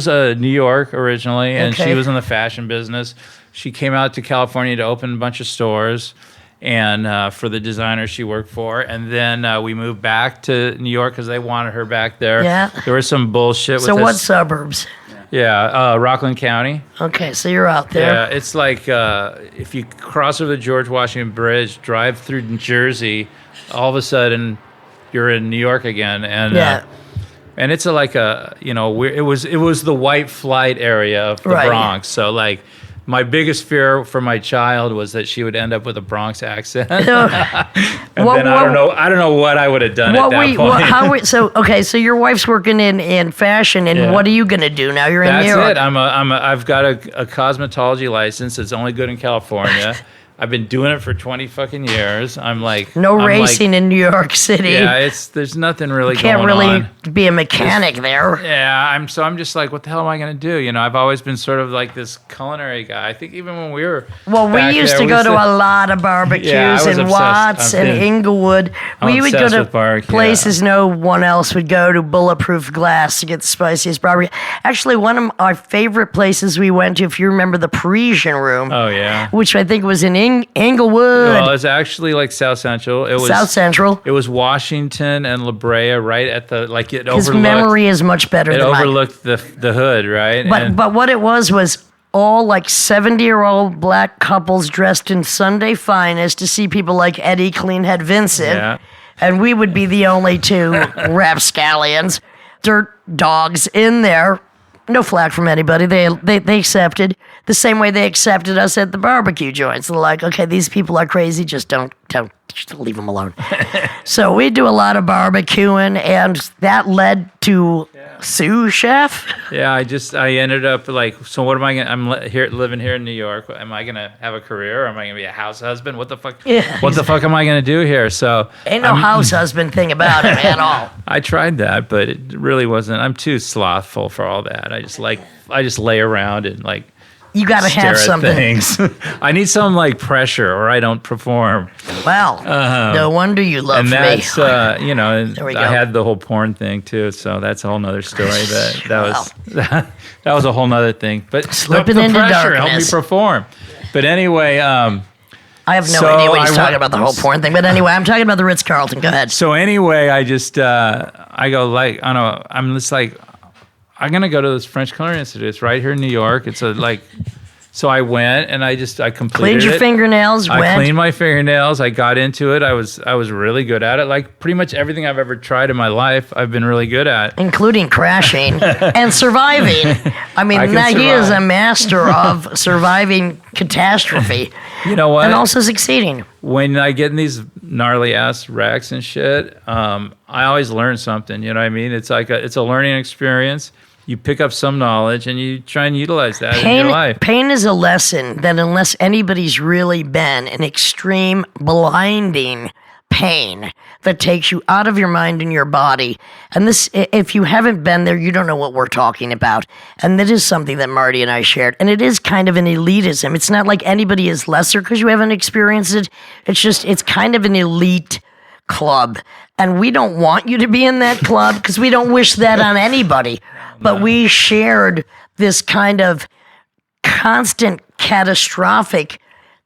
a New York originally, and Okay. she was in the fashion business. She came out to California to open a bunch of stores, and for the designer she worked for. And then we moved back to New York because they wanted her back there. Yeah. There was some bullshit So with what this. suburbs? Yeah, Rockland County. Okay, so you're out there. Yeah, it's like if you cross over the George Washington Bridge, drive through New Jersey, all of a sudden you're in New York again, and Yeah. and it's it was the white flight area of the Right. Bronx. So like my biggest fear for my child was that she would end up with a Bronx accent, and then I don't know what I would have done at that point. So your wife's working in fashion, and Yeah. what are you gonna do now? You're in That's New York. it. I've got a cosmetology license. It's only good in California. I've been doing it for 20 fucking years. I'm racing in New York City. Yeah, there's nothing really Can't going really on. be a mechanic there. Yeah, I'm just like, what the hell am I gonna do? You know, I've always been sort of like this culinary guy. I think even when we were we used to go to a lot of barbecues in Watts and Inglewood. We would go to places no one else would go to, Bulletproof Glass, to get the spiciest barbecue. Actually, one of our favorite places we went to, if you remember, the Parisian Room. Oh yeah, which I think was in Inglewood. Well, it's actually like South Central. It was South Central. It was Washington and La Brea, right at the it His memory is much better than mine. It overlooked the hood, right? But what it was all like 70-year-old black couples dressed in Sunday finest to see people like Eddie Cleanhead Vincent. Yeah. And we would be the only two rapscallions, dirt dogs in there. No flack from anybody. They accepted the same way they accepted us at the barbecue joints. They're like, okay, these people are crazy. Just don't leave them alone. So we do a lot of barbecuing, and that led to sous chef. Yeah, I ended up like, so what am I gonna? I'm living here in New York. Am I gonna have a career? Or am I gonna be a house husband? What the fuck? Yeah, what the fuck am I gonna do here? So ain't no house husband thing about it at all. I tried that, but it really wasn't. I'm too slothful for all that. I just lay around and like. You got to have something. Things. I need some like pressure, or I don't perform. Well, no wonder you love me. And that's I had the whole porn thing too, so that's a whole nother story. That was a whole nother thing. But slipping the into pressure darkness helped me perform. But anyway, I have no idea what he's talking about, the whole porn thing. But anyway, I'm talking about the Ritz Carlton. Go ahead. So anyway, I just I go like I don't know. I'm just like. I'm going to go to this French Culinary Institute. It's right here in New York. It's so I went and I completed Cleaned your fingernails. I cleaned my fingernails. I got into it. I was really good at it. Like pretty much everything I've ever tried in my life, I've been really good at. Including crashing and surviving. I mean, he is a master of surviving catastrophe. You know what? And also succeeding. When I get in these gnarly ass wrecks and shit, I always learn something. You know what I mean? It's like it's a learning experience. You pick up some knowledge and you try and utilize that in your life. Pain is a lesson that unless anybody's really been in extreme, blinding pain that takes you out of your mind and your body, and this, if you haven't been there, you don't know what we're talking about. And that is something that Marty and I shared. And it is kind of an elitism. It's not like anybody is lesser because you haven't experienced it. It's kind of an elite club. And we don't want you to be in that club because we don't wish that on anybody. But we shared this kind of constant catastrophic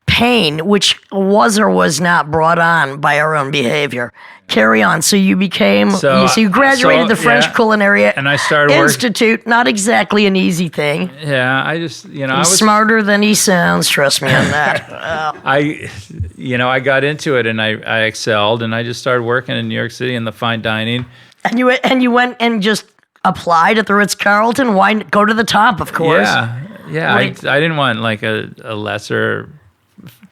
pain, which was or was not brought on by our own behavior. Carry on. So you became, so you graduated the French Culinary and I started Institute. Not exactly an easy thing. Yeah, I just, I was smarter than he sounds. Trust me on that. I got into it and I excelled, and I just started working in New York City in the fine dining. And you went and just applied at the Ritz Carlton. Why go to the top? Of course. Yeah. I didn't want like a lesser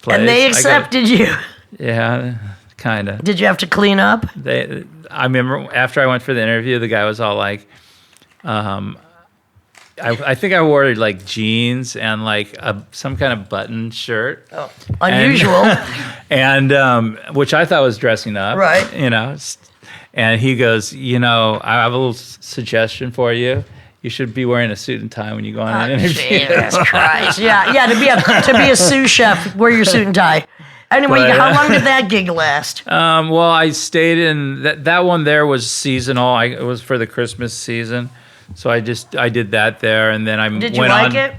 place. And they accepted you. Yeah, kind of. Did you have to clean up? I remember after I went for the interview, the guy was all like, I think I wore like jeans and like some kind of button shirt. Oh, unusual. And which I thought was dressing up. Right. And he goes, I have a little suggestion for you. You should be wearing a suit and tie when you go on an interview. Jesus Christ. Yeah, to be a sous chef, wear your suit and tie. Anyway, how long did that gig last? Well, I stayed in that one there was seasonal. It was for the Christmas season. So I did that there, and then I went on. Did you like it?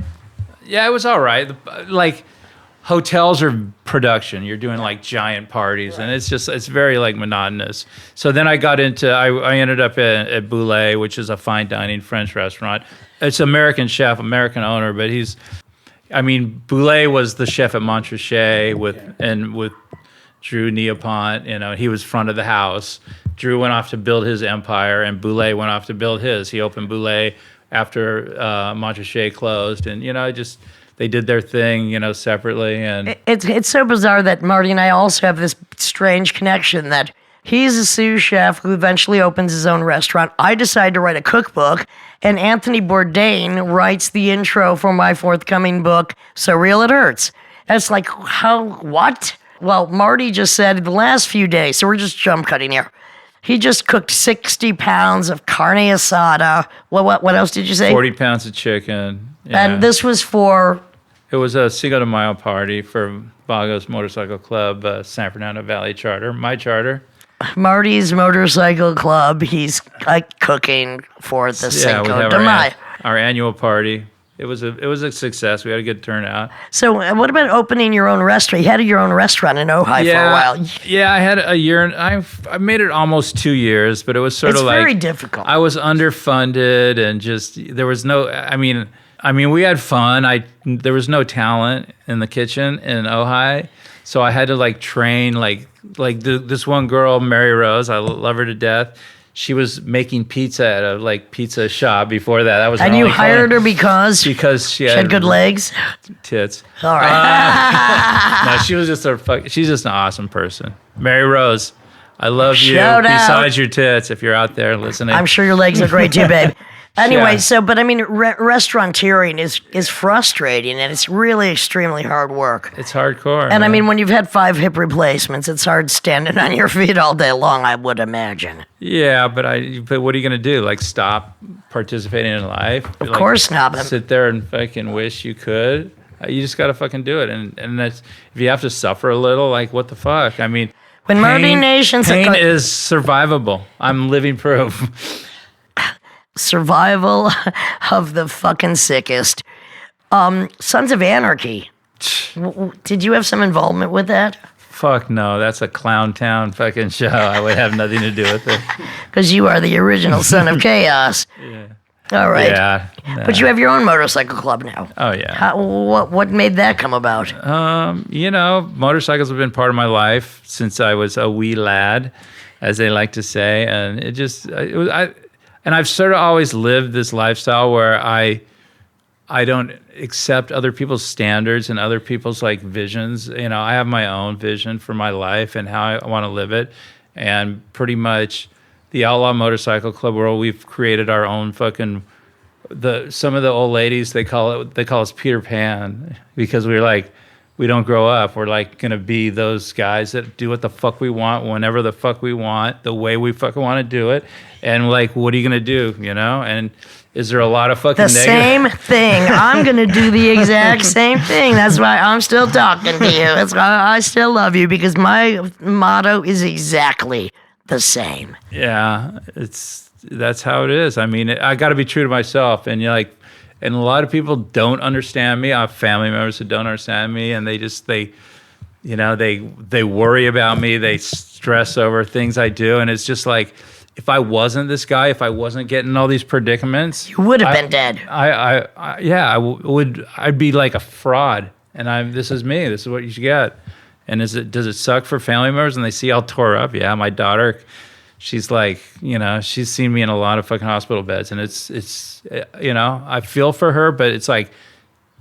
Yeah, it was all right. Like hotels are production. You're doing like giant parties, and it's very like monotonous. So then I got into I ended up at Boulet, which is a fine dining French restaurant. It's American chef, American owner, but Boulet was the chef at Montrachet with Drew Neapont. He was front of the house. Drew went off to build his empire, and Boulet went off to build his. He opened Boulet after Montrachet closed, and they did their thing, separately. And it's so bizarre that Marty and I also have this strange connection that he's a sous chef who eventually opens his own restaurant. I decide to write a cookbook, and Anthony Bourdain writes the intro for my forthcoming book, So Real It Hurts. And it's like, what? Well, Marty just said the last few days, so we're just jump cutting here. He just cooked 60 pounds of carne asada. What else did you say? 40 pounds of chicken. Yeah. And this was for? It was a Cinco de Mayo party for Vagos Motorcycle Club, San Fernando Valley charter, my charter. Marty's Motorcycle Club. He's cooking for the Cinco de Mayo. Our annual party. It was a success. We had a good turnout. So what about opening your own restaurant? You had your own restaurant in Ojai for a while. Yeah, I had a year. I made it almost 2 years, but it was sort of like... It's very difficult. I was underfunded and just... There was no... I mean, we had fun. There was no talent in the kitchen in Ojai. So I had to like train this one girl, Mary Rose. I love her to death. She was making pizza at a pizza shop before that. That was and you hired her because she had good legs, tits. All right. No, she was just she's just an awesome person. Mary Rose, I love you. Shout out. Besides your tits, if you're out there listening, I'm sure your legs are great too, babe. Anyway, but I mean, restauranteering is frustrating, and it's really extremely hard work. It's hardcore. And I mean, when you've had 5 hip replacements, it's hard standing on your feet all day long, I would imagine. Yeah, but what are you going to do? Like, stop participating in life? Of course not. Sit there and fucking wish you could? You just got to fucking do it. And that's, if you have to suffer a little, like, what the fuck? I mean, when Marty Nation... Pain is survivable. I'm living proof. Survival of the fucking sickest. Sons of Anarchy. Did you have some involvement with that? Fuck no, that's a clown town fucking show. I would have nothing to do with it. Because you are the original son of chaos. Yeah. All right. Yeah. Nah. But you have your own motorcycle club now. Oh yeah. What made that come about? Motorcycles have been part of my life since I was a wee lad, as they like to say, and And I've sort of always lived this lifestyle where I don't accept other people's standards and other people's visions. I have my own vision for my life and how I want to live it. And pretty much the Outlaw Motorcycle Club world, we've created our own fucking some of the old ladies, they call us Peter Pan, because we don't grow up. We're gonna be those guys that do what the fuck we want, whenever the fuck we want, the way we fucking want to do it. And what are you gonna do? And is there a lot of fucking same thing? I'm gonna do the exact same thing. That's why I'm still talking to you. That's why I still love you, because my motto is exactly the same. Yeah, that's how it is. I mean, I got to be true to myself, and and a lot of people don't understand me. I have family members who don't understand me, and they worry about me. They stress over things I do, and it's just if I wasn't this guy, if I wasn't getting all these predicaments, you would have been dead. I'd be like a fraud. And this is me. This is what you should get. And does it suck for family members when they see all tore up? Yeah, my daughter, she's she's seen me in a lot of fucking hospital beds, and it's I feel for her, but it's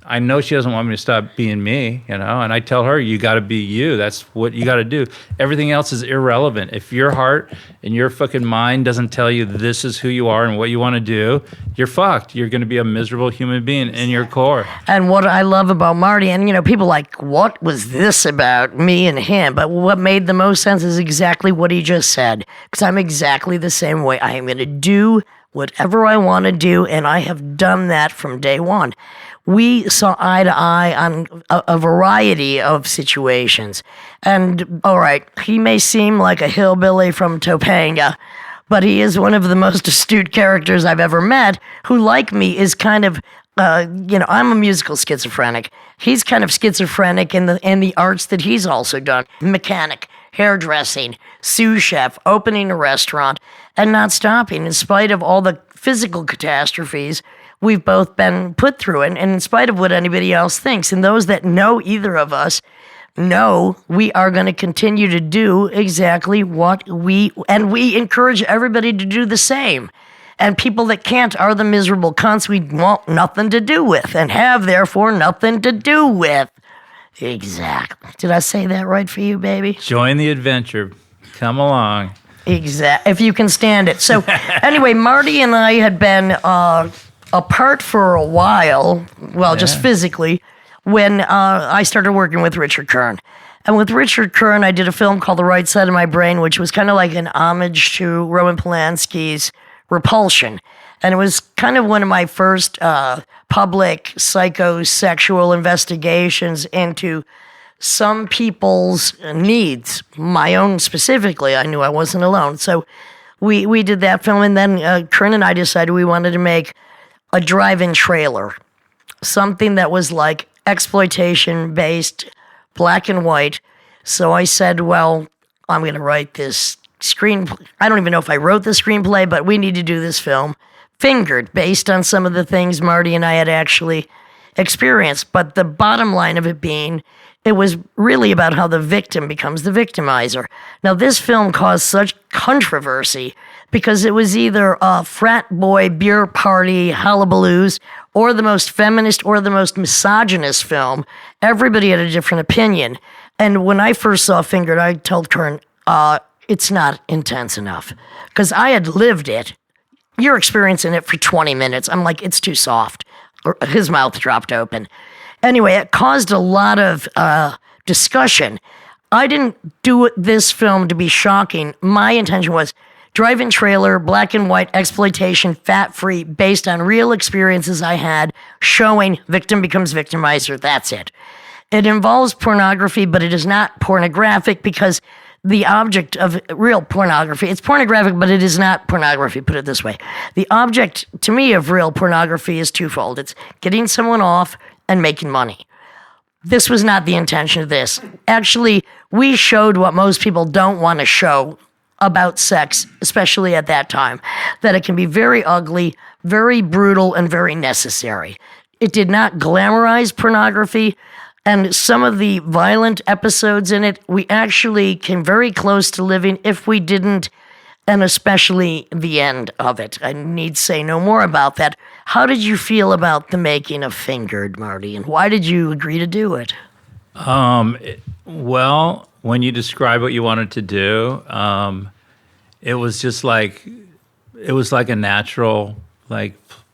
I know she doesn't want me to stop being me, and I tell her, you got to be you. That's what you got to do. Everything else is irrelevant. If your heart and your fucking mind doesn't tell you this is who you are and what you want to do, you're fucked. You're going to be a miserable human being in your core. And what I love about Marty, and people what was this about me and him? But what made the most sense is exactly what he just said, because I'm exactly the same way. I am going to do whatever I want to do, and I have done that from day one. We saw eye to eye on a variety of situations. And, all right, he may seem like a hillbilly from Topanga, but he is one of the most astute characters I've ever met, who, like me, is kind of, I'm a musical schizophrenic. He's kind of schizophrenic in the arts that he's also done. Mechanic, hairdressing, sous chef, opening a restaurant, and not stopping in spite of all the physical catastrophes we've both been put through, and in spite of what anybody else thinks. And those that know either of us know we are going to continue to do exactly what we encourage everybody to do the same. And people that can't are the miserable cunts we want nothing to do with, and have therefore nothing to do with. Exactly. Did I say that right for you, baby? Join the adventure. Come along. Exactly. If you can stand it. So anyway, Marty and I had been apart for a while, just physically, when I started working with Richard Kern. And with Richard Kern, I did a film called The Right Side of My Brain, which was kind of like an homage to Roman Polanski's Repulsion. And it was kind of one of my first public psychosexual investigations into some people's needs, my own specifically. I knew I wasn't alone. So we did that film, and then Kern and I decided we wanted to make a drive-in trailer, something that was like exploitation-based, black and white. So I said, well, I'm going to write this screenplay. I don't even know if I wrote the screenplay, but we need to do this film fingered based on some of the things Marty and I had actually experienced. But the bottom line of it being, it was really about how the victim becomes the victimizer. Now, this film caused such controversy because it was either a frat boy beer party hullabaloos or the most feminist or the most misogynist film. Everybody had a different opinion. And when I first saw Fingered, I told Kern, it's not intense enough. Because I had lived it. You're experiencing it for 20 minutes. I'm like, it's too soft. His mouth dropped open. Anyway, it caused a lot of discussion. I didn't do this film to be shocking. My intention was drive-in trailer, black and white, exploitation, fat-free, based on real experiences I had, showing victim becomes victimizer. That's it. It involves pornography, but it is not pornographic because the object of real pornography, it's pornographic, but it is not pornography, put it this way. The object, to me, of real pornography is twofold. It's getting someone off and making money. This was not the intention of this. Actually, we showed what most people don't want to show about sex, especially at that time, that it can be very ugly, very brutal, and very necessary. It did not glamorize pornography, and some of the violent episodes in it, we actually came very close to living if we didn't, and especially the end of it. I need say no more about that. How did you feel about the making of Fingered, Marty, and why did you agree to do it? Well, when you describe what you wanted to do, it was just like, it was like a natural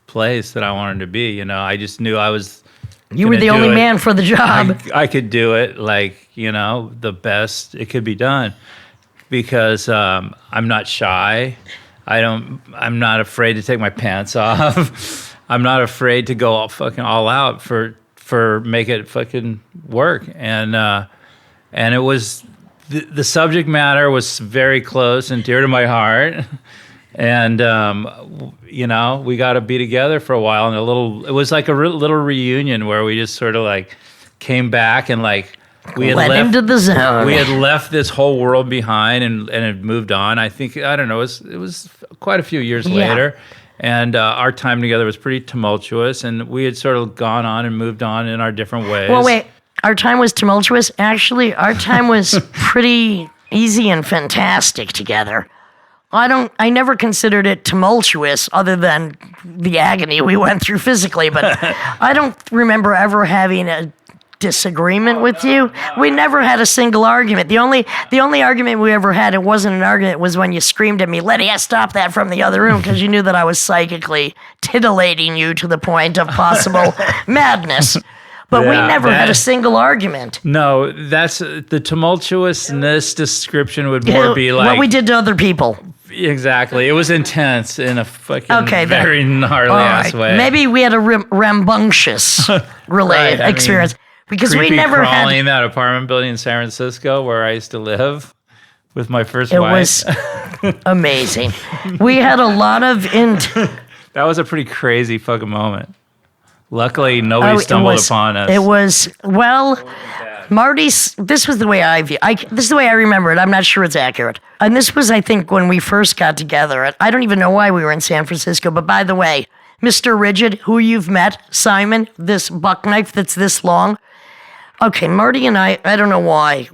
place that I wanted to be. You know, I just knew I was. You were the only man for the job. I could do it the best it could be done because I'm not shy. I'm not afraid to take my pants off. I'm not afraid to go all out for make it fucking work. And it was the subject matter was very close and dear to my heart. And we got to be together for a while, and it was like a little reunion where we just sort of came back and we had went into the zone. We had left this whole world behind and had moved on. I think it was quite a few years later, and our time together was pretty tumultuous, and we had sort of gone on and moved on in our different ways. Well, wait, our time was tumultuous. Actually, our time was pretty easy and fantastic together. I never considered it tumultuous other than the agony we went through physically, but I don't remember ever having a disagreement with you. We never had a single argument. The only argument we ever had, it wasn't an argument, was when you screamed at me, Lydia, stop that, from the other room, because you knew that I was psychically titillating you to the point of possible madness. But we never had a single argument. No, that's the tumultuousness description would more be like what we did to other people. Exactly. It was intense in a fucking very gnarly ass way. Maybe we had a rambunctious related experience. Because we never had crawling in that apartment building in San Francisco where I used to live with my first wife. It was amazing. We had a lot of That was a pretty crazy fucking moment. Luckily, nobody stumbled upon us. It was, Marty's, this was the way this is the way I remember it. I'm not sure it's accurate. And this was, I think, when we first got together. I don't even know why we were in San Francisco. But by the way, Mr. Rigid, who you've met, Simon, this buck knife that's this long. Okay, Marty and I don't know why.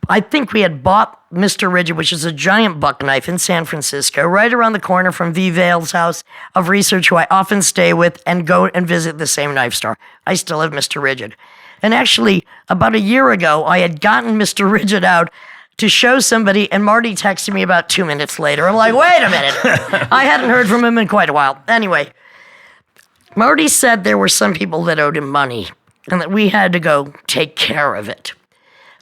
I think we had bought Mr. Rigid, which is a giant buck knife in San Francisco, right around the corner from V. Vale's house of research, who I often stay with and go and visit the same knife store. I still have Mr. Rigid. And actually, about a year ago, I had gotten Mr. Rigid out to show somebody, and Marty texted me about 2 minutes later. I'm like, wait a minute. I hadn't heard from him in quite a while. Anyway, Marty said there were some people that owed him money. and that we had to go take care of it.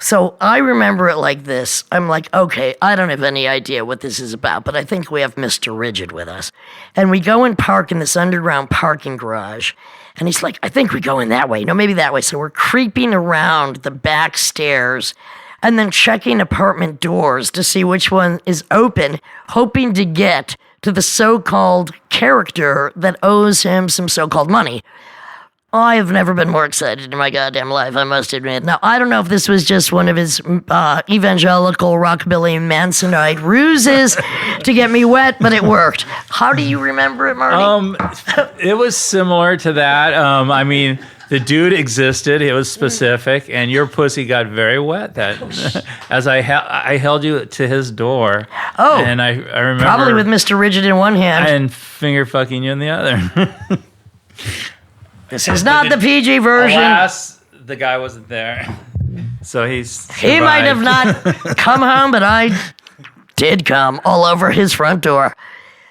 So I remember it like this. I'm like, okay, I don't have any idea what this is about, but I think we have Mr. Rigid with us. And we go and park in this underground parking garage. And he's like, I think we go in that way. No, maybe that way. So we're creeping around the back stairs and then checking apartment doors to see which one is open, hoping to get to the so-called character that owes him some so-called money. I have never been more excited in my goddamn life, I must admit. Now, I don't know if this was just one of his evangelical rockabilly Mansonite ruses to get me wet, but it worked. How do you remember it, Marty? It was similar to that. I mean, the dude existed. It was specific, and your pussy got very wet. That as I held you to his door. Oh, and I remember probably with Mr. Rigid in one hand and finger fucking you in the other. This is not the PG version. Alas, the guy wasn't there, so he might have not come home, but I did come all over his front door.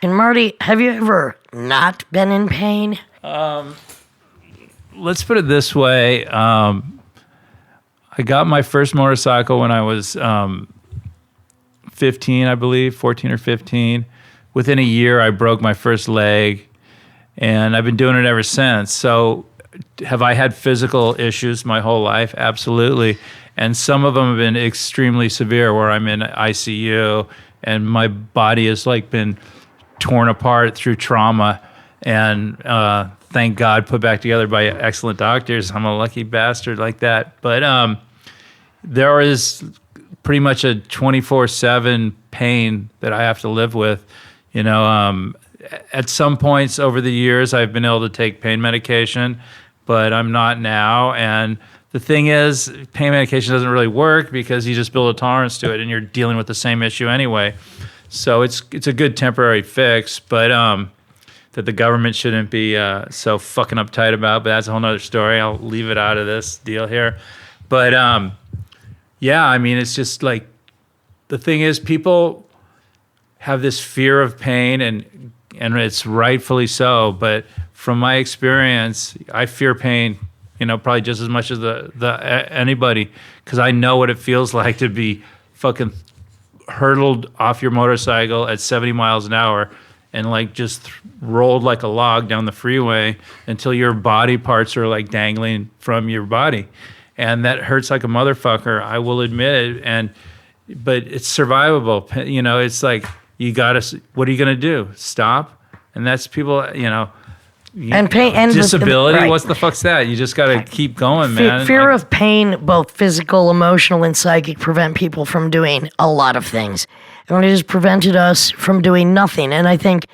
And Marty, have you ever not been in pain? Let's put it this way. I got my first motorcycle when I was 15, I believe, 14 or 15. Within a year, I broke my first leg, and I've been doing it ever since. So have I had physical issues my whole life? Absolutely. And some of them have been extremely severe, where I'm in ICU, and my body has like been torn apart through trauma, and thank God put back together by excellent doctors. I'm a lucky bastard like that. But there is pretty much a 24/7 pain that I have to live with. You know, at some points over the years, I've been able to take pain medication, but I'm not now. And the thing is, pain medication doesn't really work because you just build a tolerance to it, and you're dealing with the same issue anyway. So it's a good temporary fix, but that the government shouldn't be so fucking uptight about. But that's a whole nother story. I'll leave it out of this deal here. But yeah, I mean, it's just like, the thing is, people have this fear of pain, and it's rightfully so. But from my experience, I fear pain, you know, probably just as much as anybody, because I know what it feels like to be fucking hurtled off your motorcycle at 70 miles an hour and like just rolled like a log down the freeway until your body parts are like dangling from your body. And that hurts like a motherfucker, I will admit it. But it's survivable. You know, it's like, what are you going to do? Stop? And that's people, you know. And pain and disability, right. What the fuck's that? You just got to keep going, man. Fear of pain, both physical, emotional, and psychic, prevent people from doing a lot of things. And it has prevented us from doing nothing. And I think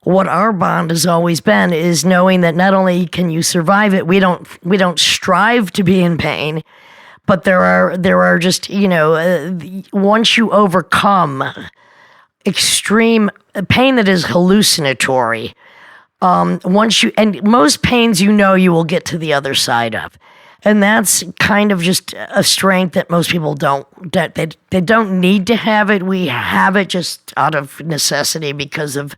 what our bond has always been is knowing that not only can you survive it, we don't strive to be in pain, but there are just, you know, once you overcome extreme pain that is hallucinatory, and most pains, you know, you will get to the other side of. And that's kind of just a strength that most people they don't need to have it. We have it just out of necessity because of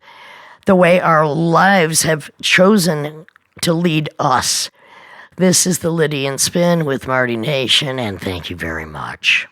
the way our lives have chosen to lead us. This is the Lydian Spin with Marty Nation, and thank you very much.